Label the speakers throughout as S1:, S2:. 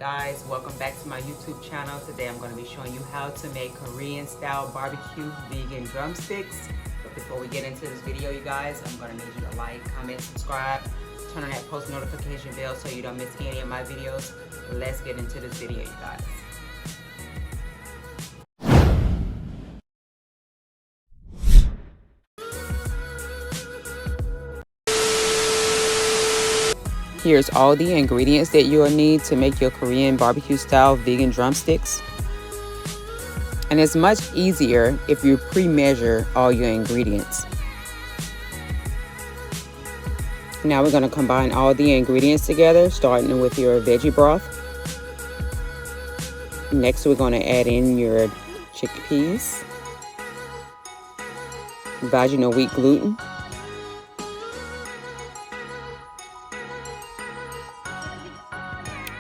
S1: guys, welcome back to my YouTube channel. Today I'm going to be showing you how to make Korean style barbecue vegan drumsticks. But before we get into this video, you guys, I'm going to need you to like, comment, subscribe, turn on that post notification bell so you don't miss any of my videos. Let's get into this video, you guys. Here's all the ingredients that you will need to make your Korean barbecue style vegan drumsticks. And it's much easier if you pre-measure all your ingredients. Now we're going to combine all the ingredients together, starting with your veggie broth. Next we're going to add in your chickpeas, vaginal wheat gluten,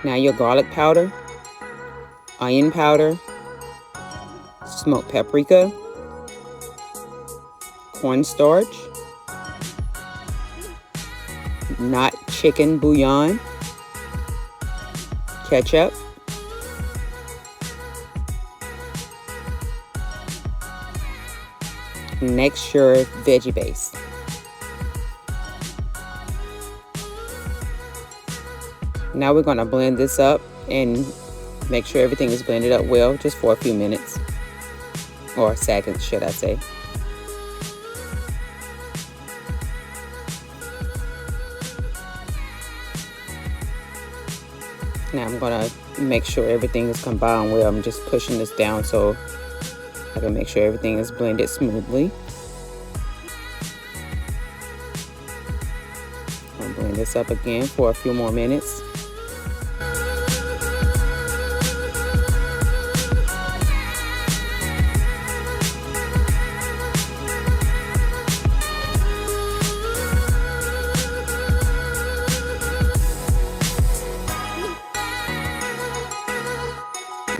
S1: now your garlic powder, onion powder, smoked paprika, cornstarch, not chicken bouillon, ketchup, next your veggie base. Now we're going to blend this up and make sure everything is blended up well, just for a few minutes, or seconds should I say. Now I'm going to make sure everything is combined well. I'm just pushing this down so I can make sure everything is blended smoothly. I'll blend this up again for a few more minutes.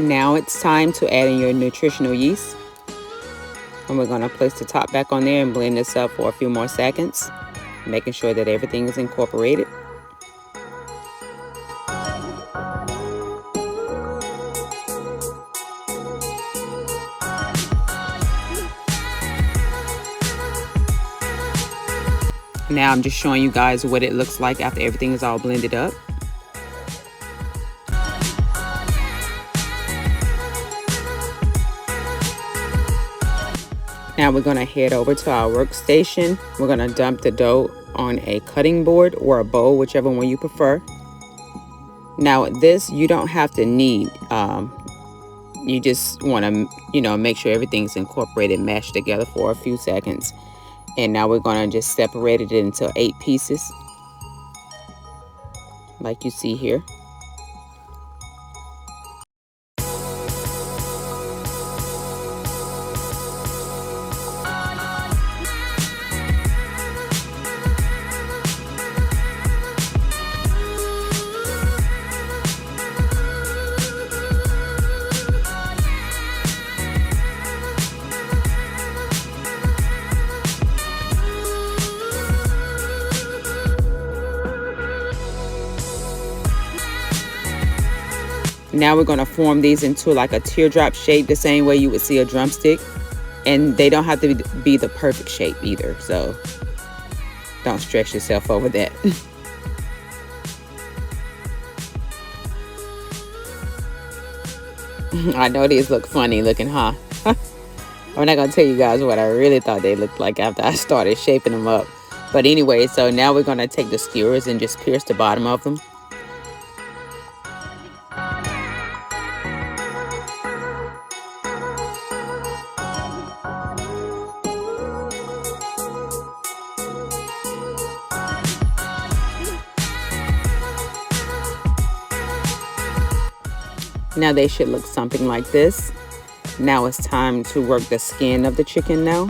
S1: Now it's time to add in your nutritional yeast. And we're going to place the top back on there and blend this up for a few more seconds, making sure that everything is incorporated. Now I'm just showing you guys what it looks like after everything is all blended up. Now we're going to head over to our workstation. We're going to dump the dough on a cutting board or a bowl, whichever one you prefer. Now this, you don't have to knead. You just want to, make sure everything's incorporated, mashed together for a few seconds. And now we're going to just separate it into 8 pieces, like you see here. Now we're going to form these into like a teardrop shape, the same way you would see a drumstick. And they don't have to be the perfect shape either, so don't stress yourself over that. I know these look funny looking, huh? I'm not going to tell you guys what I really thought they looked like after I started shaping them up. But anyway, so now we're going to take the skewers and just pierce the bottom of them. Now they should look something like this. Now it's time to work the skin of the chicken now.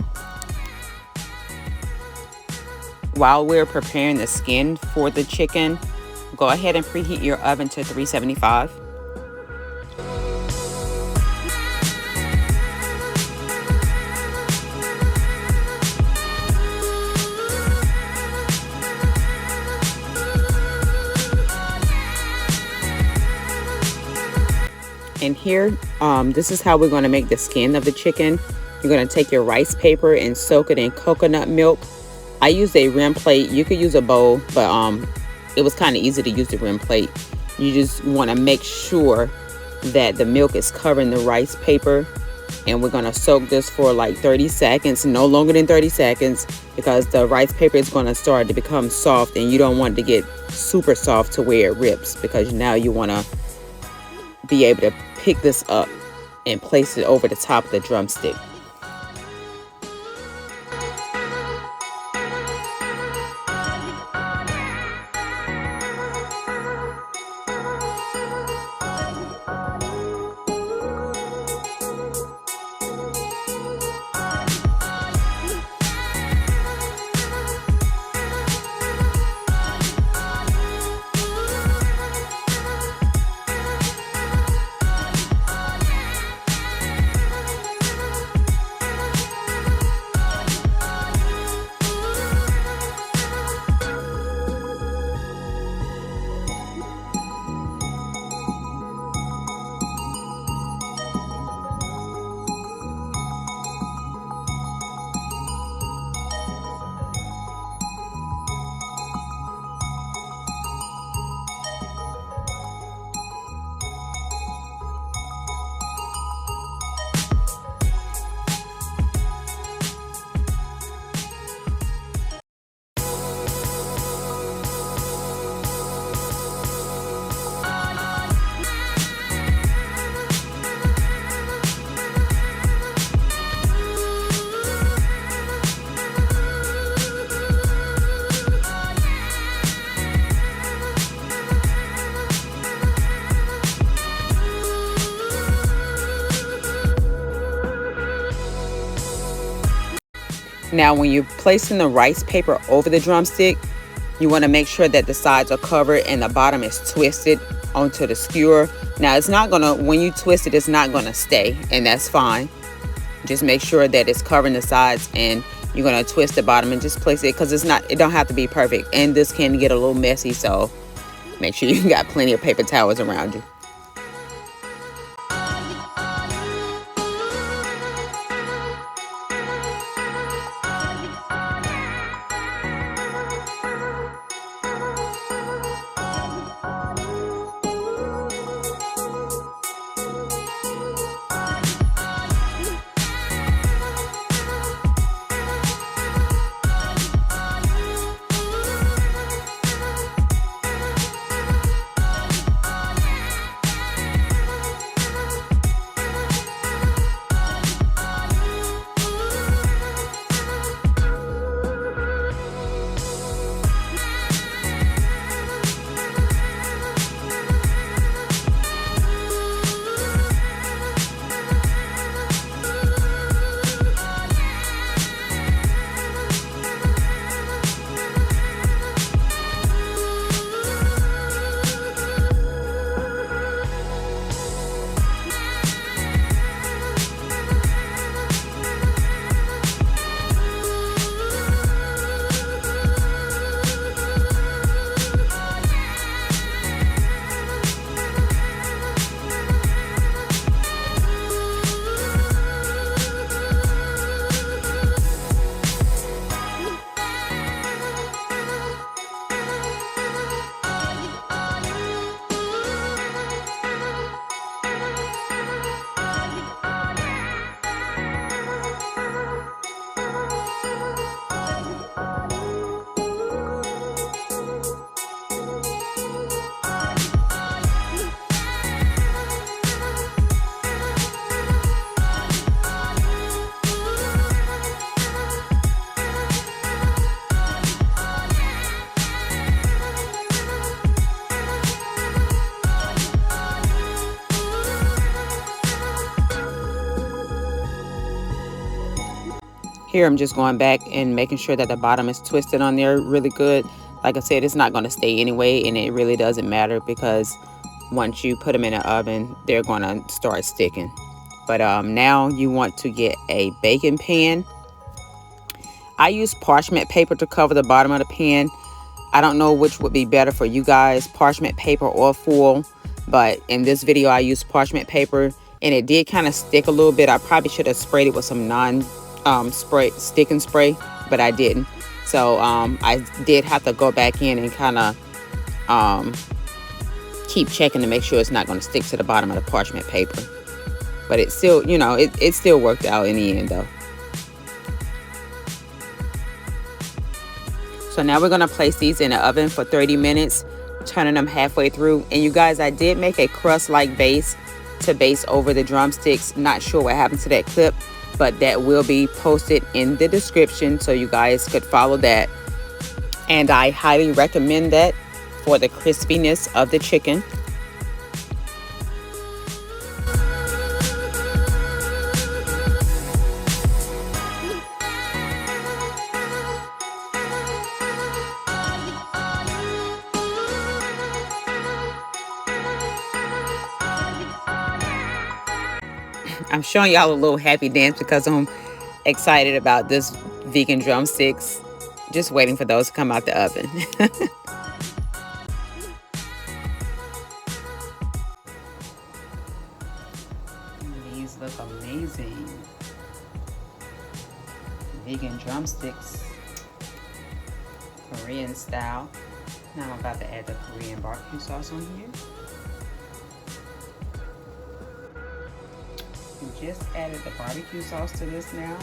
S1: While we're preparing the skin for the chicken, go ahead and preheat your oven to 375. And here, this is how we're going to make the skin of the chicken. You're going to take your rice paper and soak it in coconut milk. I used a rim plate. You could use a bowl, but it was kind of easy to use the rim plate. You just want to make sure that the milk is covering the rice paper. And we're going to soak this for like 30 seconds, no longer than 30 seconds, because the rice paper is going to start to become soft, and you don't want it to get super soft to where it rips, because now you want to be able to pick this up and place it over the top of the drumstick. Now, when you're placing the rice paper over the drumstick, you want to make sure that the sides are covered and the bottom is twisted onto the skewer. Now, it's not going to, when you twist it, it's not going to stay, and that's fine. Just make sure that it's covering the sides, and you're going to twist the bottom and just place it, because it don't have to be perfect. And this can get a little messy, so make sure you got plenty of paper towels around you. Here I'm just going back and making sure that the bottom is twisted on there really good. Like I said, it's not going to stay anyway, and it really doesn't matter, because once you put them in the oven, they're going to start sticking. But now you want to get a baking pan. I use parchment paper to cover the bottom of the pan. I don't know which would be better for you guys, parchment paper or foil, but in this video I used parchment paper, and it did kind of stick a little bit. I probably should have sprayed it with some non stick and spray, but I didn't. So I did have to go back in and kind of keep checking to make sure it's not going to stick to the bottom of the parchment paper. But it still, you know, it still worked out in the end though. So now we're going to place these in the oven for 30 minutes, turning them halfway through. And you guys, I did make a crust-like base to base over the drumsticks. Not sure what happened to that clip, but that will be posted in the description so you guys could follow that. And I highly recommend that for the crispiness of the chicken. I'm showing y'all a little happy dance because I'm excited about this vegan drumsticks. Just waiting for those to come out the oven. These look amazing. Vegan drumsticks, Korean style. Now I'm about to add the Korean barbecue sauce on here. Just added the barbecue sauce to this now.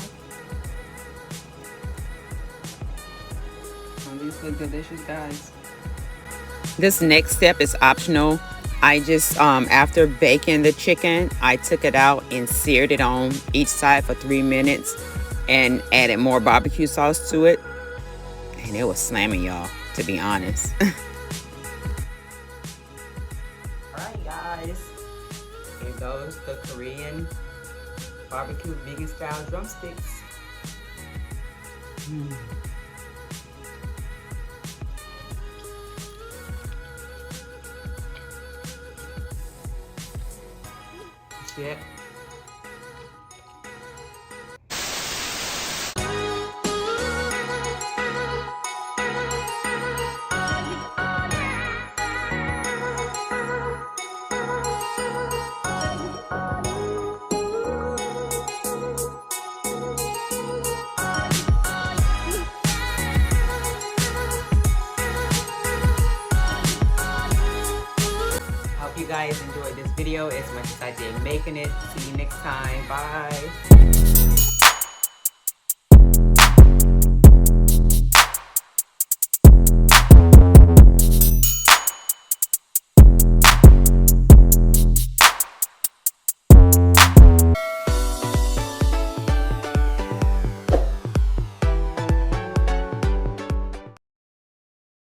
S1: Oh, these look delicious, guys. This next step is optional. I just, after baking the chicken, I took it out and seared it on each side for 3 minutes and added more barbecue sauce to it. And it was slamming, y'all, to be honest. Alright, guys. Here goes the Korean barbecue vegan style drumsticks. That's it. You guys enjoyed this video as much as I did making it. See you next time. Bye.